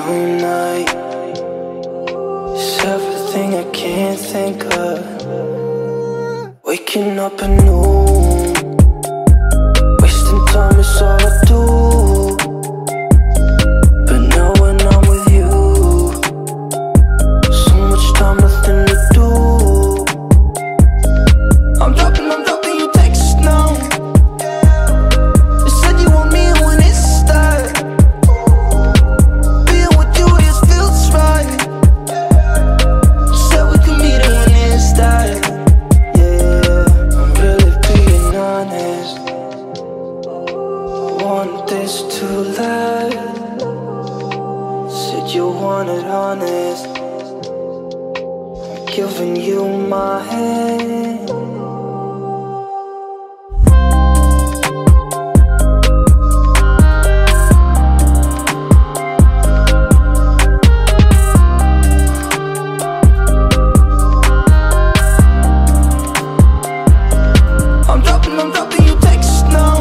tonight. It's everything I can't think of. Waking up anew, wasting time is all I do. But now when I'm with you, so much time, nothing to do. I'm dropping you texts now. You said you want me when it's start. Being with you just feels right. You said we could meet it when it start. Yeah, I'm really being honest. I want this to last. Said you wanted honest. I'm giving you my hand. I'm dropping you texts now.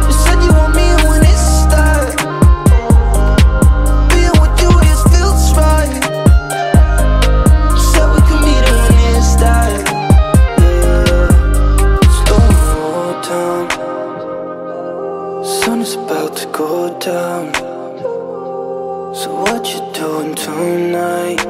You said you want me when it start. Being with you just feels right. You said we could meet it when it start. Yeah, slow down. Sun is about to go down. So what you doing tonight?